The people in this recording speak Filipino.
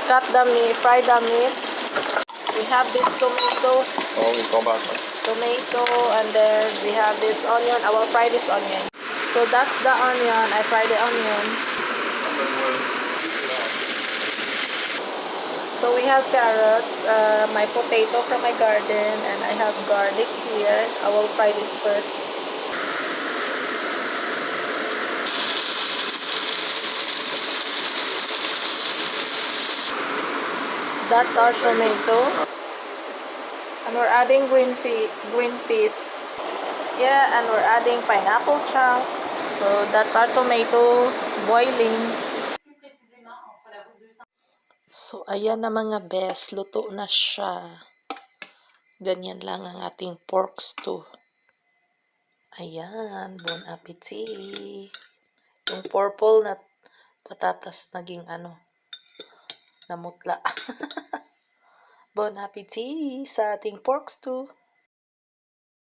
cut the meat, fry the meat. We have this tomato. Oh, we go back. Tomato, and then we have this onion. I will fry this onion. So that's the onion. I fry the onion. So we have carrots, my potato from my garden, and I have garlic here. I will fry this first. That's our tomato. And we're adding green peas. Yeah, and we're adding pineapple chunks. So that's our tomato boiling. So ayan na mga best, luto na siya. Ganyan lang ang ating pork stew. Ayan, bon appetit. Yung purple na patatas naging namutla. Bon appetit sa ating pork stew.